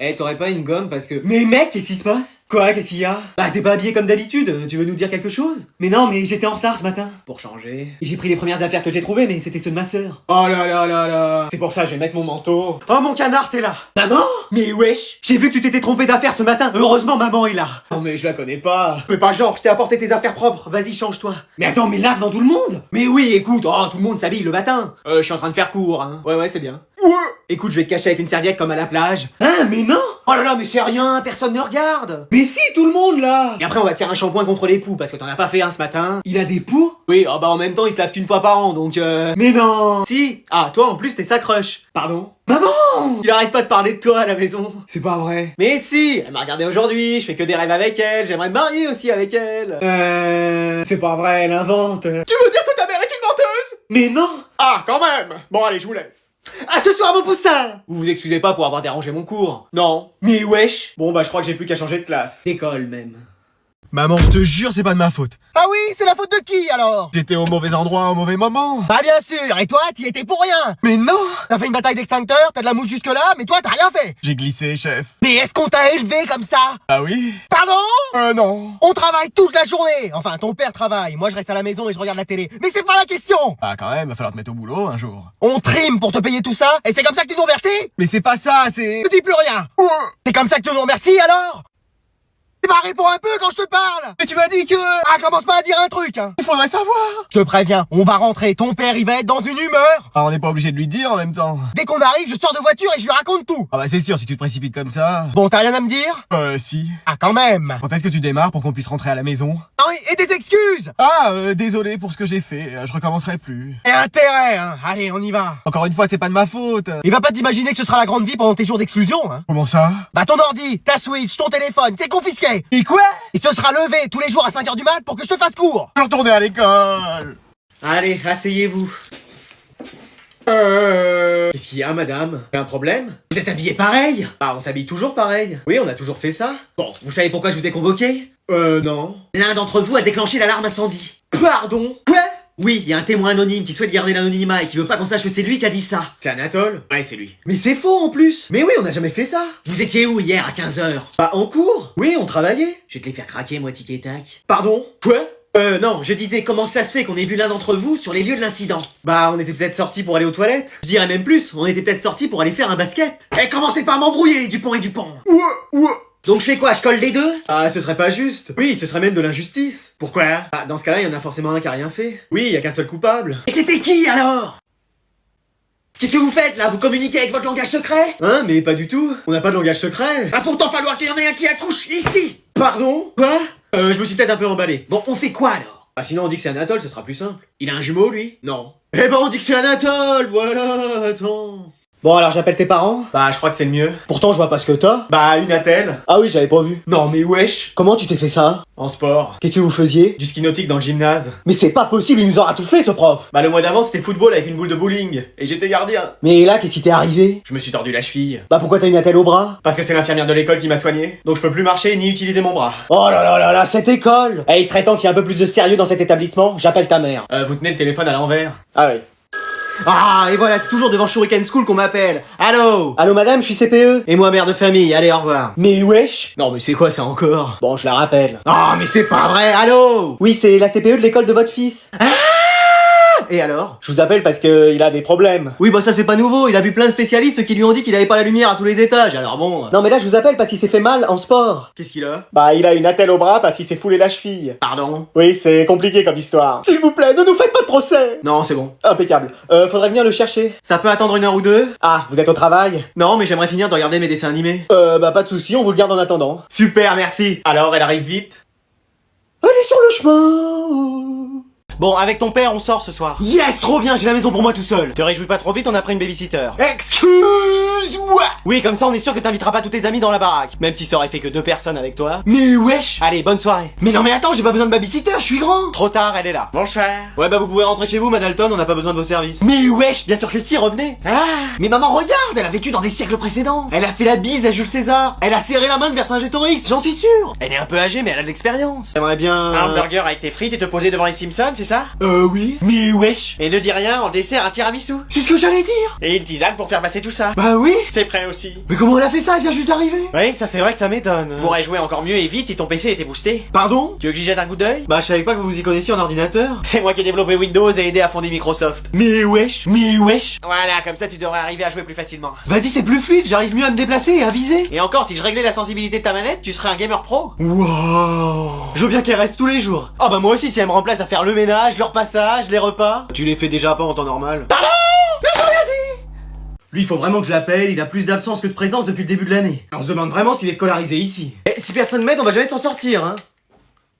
Eh, t'aurais pas une gomme parce que... Mais mec, qu'est-ce qui se passe? Quoi, qu'est-ce qu'il y a? Bah, t'es pas habillé comme d'habitude, tu veux nous dire quelque chose? Mais non, mais j'étais en retard ce matin. Pour changer. Et j'ai pris les premières affaires que j'ai trouvées, mais c'était ceux de ma sœur. Oh là là là là. C'est pour ça, je vais mettre mon manteau. Oh, mon canard, t'es là. Maman? Mais wesh. J'ai vu que tu t'étais trompé d'affaires ce matin. Heureusement, maman est là. Non, mais je la connais pas. Fais pas genre, je t'ai apporté tes affaires propres. Vas-y, change-toi. Mais attends, mais là, devant tout le monde? Mais oui, écoute, oh, tout le monde s'habille le matin. Je suis en train de faire court, hein. Ouais, c'est bien. Écoute, je vais te cacher avec une serviette comme à la plage. Hein, mais non! Oh là là, mais c'est rien, personne ne regarde! Mais si, tout le monde là! Et après, on va te faire un shampoing contre les poux, parce que t'en as pas fait un ce matin. Il a des poux? Oui, oh bah en même temps, il se lave qu'une fois par an, donc Mais non! Si! Ah, toi en plus, t'es sa crush. Pardon? Maman! Il arrête pas de parler de toi à la maison. C'est pas vrai. Mais si! Elle m'a regardé aujourd'hui, je fais que des rêves avec elle, j'aimerais me marier aussi avec elle. C'est pas vrai, elle invente. Tu veux dire que ta mère est une menteuse? Mais non! Ah, quand même! Bon, allez, je vous laisse. À ce soir, mon poussin! Vous vous excusez pas pour avoir dérangé mon cours? Non. Mais wesh! Bon bah je crois que j'ai plus qu'à changer de classe. D'école même. Maman, je te jure, c'est pas de ma faute. Ah oui, c'est la faute de qui alors? J'étais au mauvais endroit au mauvais moment. Bah bien sûr, et toi, t'y étais pour rien. Mais non! T'as fait une bataille d'extincteur, t'as de la mousse jusque là, mais toi t'as rien fait. J'ai glissé, chef. Mais est-ce qu'on t'a élevé comme ça? Ah oui? Pardon? Non. On travaille toute la journée. Enfin, ton père travaille, moi je reste à la maison et je regarde la télé. Mais c'est pas la question. Ah quand même, va falloir te mettre au boulot un jour. On trime pour te payer tout ça, et c'est comme ça que tu nous remercies? Mais c'est pas ça, c'est... Je dis plus rien. C'est comme ça que tu nous remercies alors? Bah réponds un peu quand je te parle. Mais tu m'as dit que... Ah, commence pas à dire un truc, hein. Il faudrait savoir. Je te préviens, on va rentrer, ton père il va être dans une humeur. Ah, on n'est pas obligé de lui dire en même temps. Dès qu'on arrive, je sors de voiture et je lui raconte tout. Ah bah c'est sûr, si tu te précipites comme ça... Bon, t'as rien à me dire? Si. Ah, quand même. Quand est-ce que tu démarres pour qu'on puisse rentrer à la maison? Ah oui, et des excuses. Ah, désolé pour ce que j'ai fait, je recommencerai plus. Et intérêt, hein. Allez, on y va. Encore une fois, c'est pas de ma faute. Il va pas t'imaginer que ce sera la grande vie pendant tes jours d'exclusion, hein. Comment ça? Bah ton ordi, ta Switch, ton téléphone, c'est confisqué. Et quoi? Il se sera levé tous les jours à 5h du mat pour que je te fasse cours. Je vais retourner à l'école. Allez, asseyez-vous. Qu'est-ce qu'il y a, madame? Un problème? Vous êtes habillé pareil? Ah, on s'habille toujours pareil. Oui, on a toujours fait ça. Bon, vous savez pourquoi je vous ai convoqué? Non. L'un d'entre vous a déclenché l'alarme incendie. Pardon? Quoi? Oui, il y a un témoin anonyme qui souhaite garder l'anonymat et qui veut pas qu'on sache que c'est lui qui a dit ça. C'est Anatole? Ouais, c'est lui. Mais c'est faux en plus. Mais oui, on n'a jamais fait ça. Vous étiez où hier à 15h? Bah, en cours. Oui, on travaillait. Je vais te les faire craquer, moi, tic et tac. Pardon? Quoi? Non, je disais comment ça se fait qu'on ait vu l'un d'entre vous sur les lieux de l'incident. Bah, on était peut-être sortis pour aller aux toilettes. Je dirais même plus, on était peut-être sortis pour aller faire un basket. Eh, commencez pas à m'embrouiller les Dupont et Dupont. Donc je fais quoi, je colle les deux? Ah, ce serait pas juste. Oui, ce serait même de l'injustice. Pourquoi? Ah, dans ce cas-là, il y en a forcément un qui a rien fait. Oui, il y a qu'un seul coupable. Et c'était qui alors? Qu'est-ce que vous faites là? Vous communiquez avec votre langage secret? Hein, mais pas du tout. On n'a pas de langage secret. Va pourtant falloir qu'il y en ait un qui accouche ici. Pardon? Quoi? Je me suis peut-être un peu emballé. Bon, on fait quoi alors? Bah sinon on dit que c'est Anatole, ce sera plus simple. Il a un jumeau lui? Non. Eh ben on dit que c'est Anatole, voilà, attends. Bon alors j'appelle tes parents? Bah je crois que c'est le mieux. Pourtant je vois pas ce que t'as. Bah une attelle. Ah oui j'avais pas vu. Non mais wesh. Comment tu t'es fait ça? En sport. Qu'est-ce que vous faisiez? Du ski nautique dans le gymnase. Mais c'est pas possible, il nous aura tout fait ce prof. Bah le mois d'avant c'était football avec une boule de bowling. Et j'étais gardien. Mais là qu'est-ce qui t'est arrivé? Je me suis tordu la cheville. Bah pourquoi t'as une attelle au bras? Parce que c'est l'infirmière de l'école qui m'a soigné. Donc je peux plus marcher ni utiliser mon bras. Oh là là là là, cette école. Eh il serait temps qu'il y ait un peu plus de sérieux dans cet établissement. J'appelle ta mère. Vous tenez le téléphone à l'envers. Ah oui. Ah, et voilà, c'est toujours devant Shuriken School qu'on m'appelle. Allô? Allô madame, je suis CPE. Et moi mère de famille, allez au revoir. Mais wesh. Non mais c'est quoi ça encore? Bon, je la rappelle. Ah, mais c'est pas vrai, allô? Oui, c'est la CPE de l'école de votre fils. Ah! Et alors? Je vous appelle parce que il a des problèmes. Oui, bah ça c'est pas nouveau, il a vu plein de spécialistes qui lui ont dit qu'il avait pas la lumière à tous les étages, alors bon... Non mais là je vous appelle parce qu'il s'est fait mal en sport. Qu'est-ce qu'il a? Bah il a une attelle au bras parce qu'il s'est foulé la cheville. Pardon? Oui, c'est compliqué comme histoire. S'il vous plaît, ne nous faites pas de procès. Non, c'est bon. Impeccable. Faudrait venir le chercher. Ça peut attendre 1 heure ou 2? Ah, vous êtes au travail? Non, mais j'aimerais finir de regarder mes dessins animés. Bah pas de soucis, on vous le garde en attendant. Super, merci. Alors, elle arrive vite? Elle est sur le chemin. Bon, avec ton père, on sort ce soir. Yes, trop bien, j'ai la maison pour moi tout seul. Te réjouis pas trop vite, on a pris une babysitter. Excuse-moi. Oui, comme ça, on est sûr que t'inviteras pas tous tes amis dans la baraque. Même si ça aurait fait que 2 personnes avec toi. Mais wesh. Allez, bonne soirée. Mais non, mais attends, j'ai pas besoin de babysitter, je suis grand. Trop tard, elle est là. Bonsoir. Ouais, bah vous pouvez rentrer chez vous, Madalton, on n'a pas besoin de vos services. Mais wesh, bien sûr que si, revenez. Ah. Mais maman, regarde, elle a vécu dans des siècles précédents. Elle a fait la bise à Jules César. Elle a serré la main de Vercingétorix, j'en suis sûr. Elle est un peu âgée, mais elle a de l'expérience. J'aimerais bien... Un hamburger avec tes frites et te poser devant les Simpsons, c'est c'est ça? Oui. Mais wesh. Et ne dis rien, en dessert un tiramisu. C'est ce que j'allais dire. Et une tisane pour faire passer tout ça. Bah oui. C'est prêt aussi. Mais comment elle a fait ça? Elle vient juste d'arriver. Oui, ça c'est vrai que ça m'étonne. On pourrait jouer encore mieux et vite si ton PC était boosté. Pardon? Tu veux que j'y jette un coup d'œil? Bah je savais pas que vous vous y connaissiez en ordinateur. C'est moi qui ai développé Windows et aidé à fonder Microsoft. Mais wesh. Mais wesh. Voilà, comme ça tu devrais arriver à jouer plus facilement. Vas-y, c'est plus fluide, j'arrive mieux à me déplacer et à viser. Et encore, si je réglais la sensibilité de ta manette, tu serais un gamer pro. Wow. Je veux bien qu'elle reste tous les jours. Ah bah moi aussi, si elle me remplace à faire le ménage, le repassage, les repas. Tu les fais déjà pas en temps normal. Pardon! Mais j'ai rien dit! Lui, il faut vraiment que je l'appelle, il a plus d'absence que de présence depuis le début de l'année. On se demande vraiment s'il est scolarisé ici. Et si personne m'aide, on va jamais s'en sortir, hein.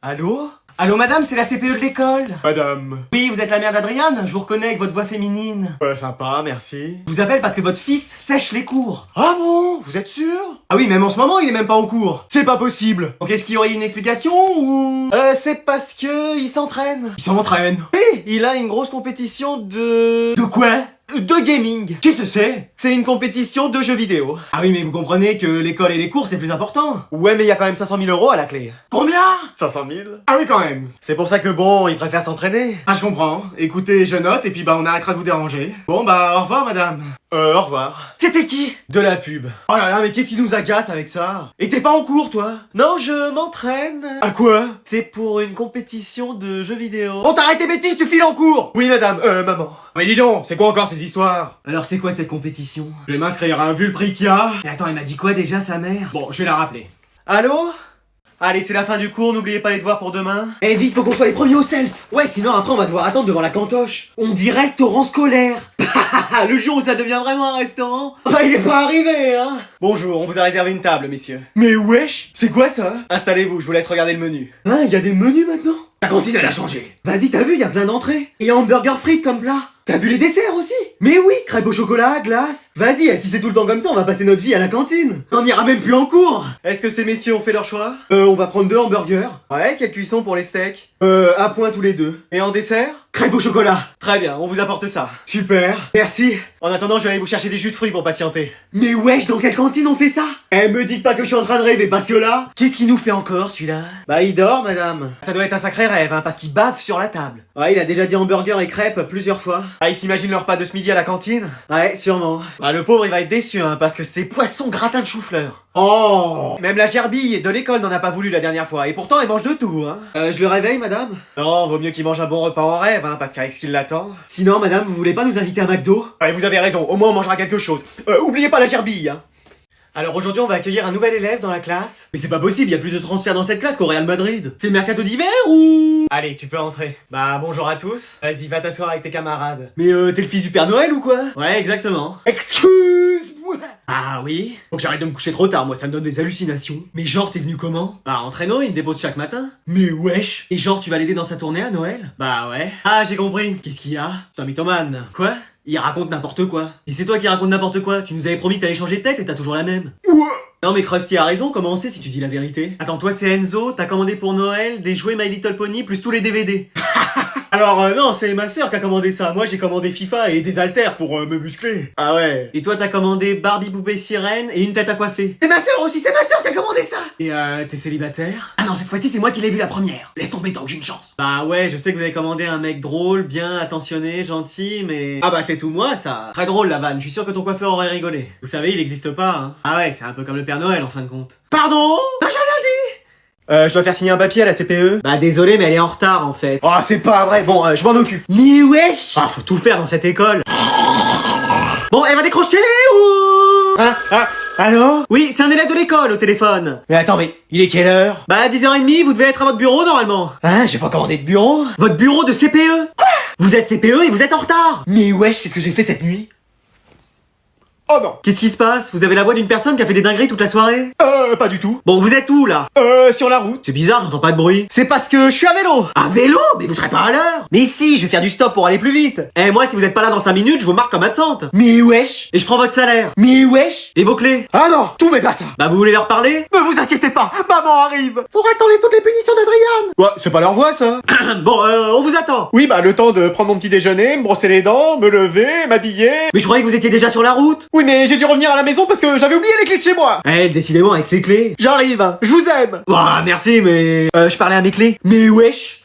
Allô? Allô madame, c'est la CPE de l'école. Madame. Oui, vous êtes la mère d'Adriane, je vous reconnais avec votre voix féminine. Sympa, merci. Je vous appelle parce que votre fils sèche les cours. Ah bon? Vous êtes sûr? Ah oui, même en ce moment, il est même pas au cours. C'est pas possible. Donc est-ce qu'il y aurait une explication ou... C'est parce que il s'entraîne. Il s'entraîne. Oui, il a une grosse compétition de... De quoi? de gaming. Qu'est-ce que c'est? C'est une compétition de jeux vidéo. Ah oui, mais vous comprenez que l'école et les cours, c'est plus important. Ouais, mais il y a quand même 500 000 euros à la clé. Combien? 500 000? Ah oui, quand même. C'est pour ça que bon, il préfère s'entraîner. Ah, je comprends. Écoutez, je note, et puis bah on arrêtera de vous déranger. Bon bah, au revoir, madame. Au revoir. C'était qui? De la pub. Oh là là, mais qu'est-ce qui nous agace avec ça? Et t'es pas en cours, toi? Non, je m'entraîne. À quoi? C'est pour une compétition de jeux vidéo. On t'arrête tes bêtises, tu files en cours! Oui, madame, maman. Mais dis donc, c'est quoi encore ces histoires? Alors c'est quoi cette compétition? Je vais m'inscrire, hein, vu le prix qu'il y a. Mais attends, elle m'a dit quoi déjà, sa mère? Bon, je vais la rappeler. Allô? Allez, c'est la fin du cours, n'oubliez pas les devoirs pour demain. Eh vite, faut qu'on soit les premiers au self! Ouais, sinon après on va devoir attendre devant la cantoche. On dit restaurant scolaire. Le jour où ça devient vraiment un restaurant. Bah il est pas arrivé, hein! Bonjour, on vous a réservé une table, messieurs. Mais wesh! C'est quoi ça? Installez-vous, je vous laisse regarder le menu. Hein, y a des menus maintenant? La cantine elle a changé. Vas-y, t'as vu, y a plein d'entrées. Et hamburger frites comme plat. T'as vu les desserts aussi? Mais oui, crêpes au chocolat, glace. Vas-y, si c'est tout le temps comme ça, on va passer notre vie à la cantine. On ira même plus en cours. Est-ce que ces messieurs ont fait leur choix? On va prendre 2 hamburgers. Ouais, quelle cuisson pour les steaks? À point tous les 2. Et en dessert? Crêpes au chocolat. Très bien, on vous apporte ça. Super. Merci. En attendant, je vais aller vous chercher des jus de fruits pour patienter. Mais wesh, dans quelle cantine on fait ça? Eh, me dites pas que je suis en train de rêver, parce que là... Qu'est-ce qu'il nous fait encore, celui-là? Bah, il dort, madame. Ça doit être un sacré rêve, hein, parce qu'il bave sur la table. Ouais, il a déjà dit hamburger et crêpes plusieurs fois. Ah, il s'imagine le repas de ce midi à la cantine? Ouais, sûrement. Ah, le pauvre, il va être déçu, hein, parce que c'est poisson gratin de chou-fleur. Oh! Même la gerbille de l'école n'en a pas voulu la dernière fois, et pourtant, elle mange de tout, hein. Je le réveille, madame? Non, vaut mieux qu'il mange un bon repas en rêve, hein, parce qu'avec ce qui l'attend... Sinon, madame, vous voulez pas nous inviter à McDo? Ouais, vous avez raison, au moins on mangera quelque chose. Oubliez pas la gerbille, hein. Alors aujourd'hui, on va accueillir un nouvel élève dans la classe. Mais c'est pas possible, y a plus de transferts dans cette classe qu'au Real Madrid. C'est le mercato d'hiver ou... Allez, tu peux entrer. Bah, bonjour à tous. Vas-y, va t'asseoir avec tes camarades. Mais t'es le fils du Père Noël ou quoi? Ouais, exactement. Excuse-moi. Ah oui? Faut que j'arrête de me coucher trop tard, moi ça me donne des hallucinations. Mais genre, t'es venu comment? Bah, en traîneau, il me dépose chaque matin. Mais wesh. Et genre, tu vas l'aider dans sa tournée à Noël? Bah ouais. Ah, j'ai compris. Qu'est-ce qu'il y a? C'est un mythomane. Quoi? Il raconte n'importe quoi. Et c'est toi qui racontes n'importe quoi. Tu nous avais promis que t'allais changer de tête et t'as toujours la même. Non mais Krusty a raison, comment on sait si tu dis la vérité? Attends, toi c'est Enzo, t'as commandé pour Noël des jouets My Little Pony plus tous les DVD. Alors non, c'est ma sœur qui a commandé ça. Moi j'ai commandé FIFA et des haltères pour me muscler. Ah ouais. Et toi t'as commandé Barbie poupée sirène et une tête à coiffer. C'est ma sœur aussi, c'est ma sœur qui a commandé ça. Et t'es célibataire? Ah non, cette fois-ci c'est moi qui l'ai vu la première. Laisse tomber tant que j'ai une chance. Bah ouais, je sais que vous avez commandé un mec drôle, bien attentionné, gentil, mais... Ah bah c'est tout moi ça. Très drôle la vanne, je suis sûr que ton coiffeur aurait rigolé. Vous savez, il existe pas, hein. Ah ouais, c'est un peu comme le Père Noël en fin de compte. Pardon? Bah j'ai rien dit. Je dois faire signer un papier à la CPE. Bah désolé, mais elle est en retard en fait. Oh, c'est pas vrai. Bon, je m'en occupe. Mais wesh. Ah, faut tout faire dans cette école. Bon, elle va décrocher ou... Allô? Oui, c'est un élève de l'école au téléphone. Mais attends, mais il est quelle heure? Bah 10h30, vous devez être à votre bureau normalement. Hein, j'ai pas commandé de bureau? Votre bureau de CPE. Quoi? Vous êtes CPE et vous êtes en retard? Mais wesh, qu'est-ce que j'ai fait cette nuit? Oh non. Qu'est-ce qui se passe? Vous avez la voix d'une personne qui a fait des dingueries toute la soirée? Pas du tout. Bon, vous êtes où là? Sur la route. C'est bizarre, j'entends pas de bruit. C'est parce que je suis à vélo. À vélo? Mais vous serez pas à l'heure? Mais si, je vais faire du stop pour aller plus vite. Eh, moi, si vous êtes pas là dans 5 minutes, je vous marque comme absente. Mais wesh. Et je prends votre salaire. Mais wesh. Et vos clés. Ah non, tout mais pas ça. Bah, vous voulez leur parler? Ne vous inquiétez pas, maman arrive. Faudra attendre toutes les punitions d'Adriane. Ouais, c'est pas leur voix ça. Bon, on vous attend. Oui, bah le temps de prendre mon petit déjeuner, me brosser les dents, me lever, m'habiller. Mais je croyais que vous étiez déjà sur la route. Oui, mais j'ai dû revenir à la maison parce que j'avais oublié les clés de chez moi. Eh, décidément, avec ses clés. J'arrive, je vous aime. Ouah, merci, mais... je parlais à mes clés. Mais wesh.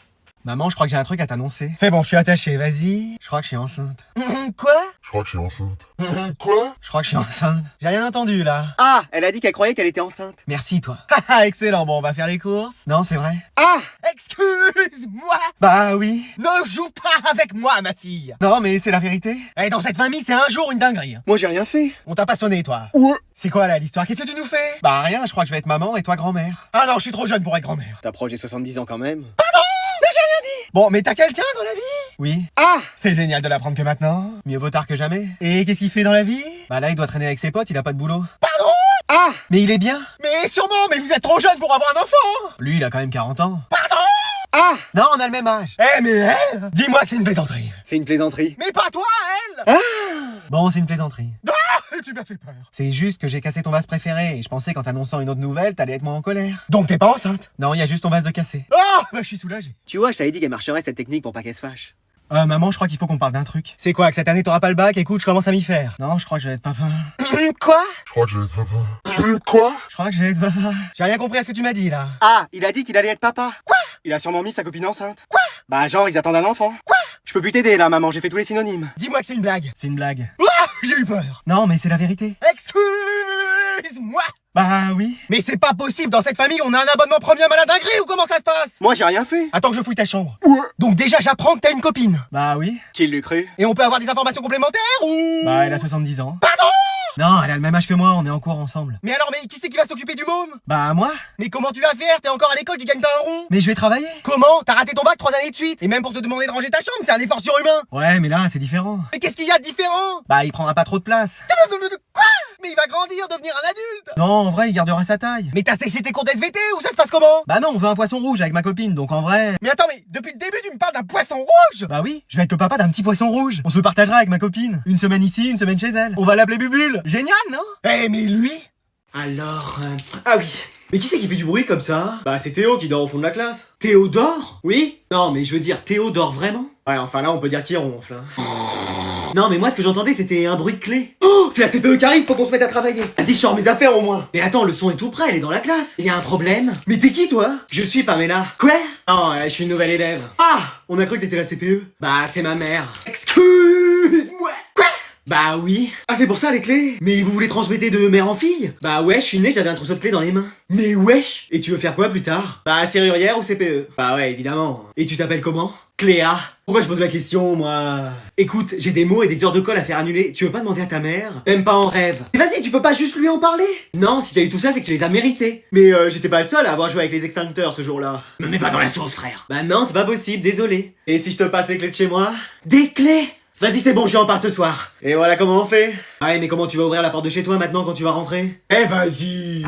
Maman, je crois que j'ai un truc à t'annoncer. C'est bon, je suis attaché, vas-y. Je crois que je suis enceinte. Quoi? Je crois que je suis enceinte. Quoi? Je crois que je suis enceinte. J'ai rien entendu, là. Ah, elle a dit qu'elle croyait qu'elle était enceinte. Merci, toi. Haha, excellent. Bon, on va faire les courses. Non, c'est vrai. Ah, Excuse-moi. Bah oui. Ne joue pas avec moi, ma fille. Non, mais c'est la vérité. Et dans cette famille, c'est un jour une dinguerie. moi j'ai rien fait. On t'a pas sonné, toi. Ouais. C'est quoi, là, l'histoire? Qu'est-ce que tu nous fais? Bah rien, je crois que je vais être maman et toi grand-mère. Ah non, je suis trop jeune pour être grand-mère. T'approches des 70 ans quand même. Bon, mais t'as quelqu'un dans la vie? Oui. Ah, C'est génial de l'apprendre que maintenant. Mieux vaut tard que jamais. Et qu'est-ce qu'il fait dans la vie? Bah là, il doit traîner avec ses potes, il a pas de boulot. Pardon? ah, Mais il est bien. Mais sûrement, mais vous êtes trop jeune pour avoir un enfant. Lui, il a quand même 40 ans. Pardon? ah, Non, on a le même âge. Eh, mais elle? Dis-moi que c'est une plaisanterie. c'est une plaisanterie. Mais pas toi, elle! Ah, Bon, c'est une plaisanterie. Ah, tu m'as fait peur. C'est juste que j'ai cassé ton vase préféré et je pensais qu'en t'annonçant une autre nouvelle, t'allais être moins en colère. Donc t'es pas enceinte? Non, il y a juste ton vase de cassé. Ah, bah je suis soulagé. tu vois, je t'avais dit qu'elle marcherait cette technique pour pas qu'elle se fâche. Maman, je crois qu'il faut qu'on parle d'un truc. C'est quoi, que cette année t'auras pas le bac? Écoute, je commence à m'y faire. Non, je crois que je vais être papa. Quoi? Je crois que je vais être papa. Quoi? Je crois que je vais être papa. J'ai rien compris à ce que tu m'as dit, là. Ah, il a dit qu'il allait être papa. Quoi? Il a sûrement mis sa copine enceinte. Quoi? Bah genre, ils attendent un enfant. Quoi? Je peux plus t'aider là, maman, j'ai fait tous les synonymes. Dis-moi que c'est une blague. C'est une blague. Ah, j'ai eu peur. Non, mais c'est la vérité. Excuse-moi. Bah oui. Mais c'est pas possible, dans cette famille, on a un abonnement premium à la dinguerie ou comment ça se passe? Moi j'ai rien fait. Attends que je fouille ta chambre. Ouais. Donc déjà, j'apprends que t'as une copine. Bah oui. Qui l'eût cru? Et on peut avoir des informations complémentaires ou... Bah elle a 70 ans. Pardon? Non, elle a le même âge que moi, on est en cours ensemble. Mais alors, mais qui c'est qui va s'occuper du môme? Bah moi. Mais comment tu vas faire? T'es encore à l'école, tu gagnes pas un rond. Mais je vais travailler. Comment? T'as raté ton bac 3 années de suite. Et même pour te demander de ranger ta chambre, c'est un effort surhumain. Ouais, mais là, c'est différent. Mais qu'est-ce qu'il y a de différent? Bah il prendra pas trop de place. Quoi? Mais il va grandir, devenir un adulte. Non, en vrai, il gardera sa taille. Mais t'as séché tes cours d'SVT ou ça se passe comment? Bah non, on veut un poisson rouge avec ma copine, donc en vrai... Mais attends, mais depuis le début, tu me parles d'un poisson rouge? Bah oui, je vais être le papa d'un petit poisson rouge. On se partagera avec ma copine. Une semaine ici, une semaine chez elle. On va l'appeler Bubule. Génial, non? Eh, mais lui? Alors, ah oui. Mais qui c'est qui fait du bruit comme ça? Bah c'est Théo qui dort au fond de la classe. Théodore? Oui? Non mais je veux dire, Théo dort vraiment? Ouais, enfin là on peut dire qu'il ronfle. Hein. Non mais moi ce que j'entendais c'était un bruit de clé. Oh, c'est la CPE qui arrive, faut qu'on se mette à travailler. Vas-y, je sors mes affaires au moins. Mais attends, le son est tout prêt, elle est dans la classe. Il y a un problème. Mais t'es qui toi? Je suis Pamela. Quoi? Non, je suis une nouvelle élève. Ah, on a cru que t'étais la CPE. Bah c'est ma mère. Excuse-moi. Quoi? Bah oui. Ah c'est pour ça les clés? Mais vous voulez transmettre de mère en fille? Bah ouais, je suis né, j'avais un trousseau de clés dans les mains. Mais wesh. Et tu veux faire quoi plus tard? Bah serrurière ou CPE? Bah ouais, évidemment. Et tu t'appelles comment? Cléa. Pourquoi je pose la question, moi? Écoute, j'ai des mots et des heures de colle à faire annuler. Tu veux pas demander à ta mère? Même pas en rêve. Mais vas-y, tu peux pas juste lui en parler? Non, si t'as eu tout ça, c'est que tu les as mérités. Mais j'étais pas le seul à avoir joué avec les extincteurs ce jour-là. Me mets pas dans la sauce, frère. Bah non, c'est pas possible, désolé. Et si je te passe les clés de chez moi? Des clés? Vas-y, c'est bon, je en parle ce soir. Et voilà comment on fait. Ah ouais, mais comment tu vas ouvrir la porte de chez toi maintenant quand tu vas rentrer? Eh vas-y.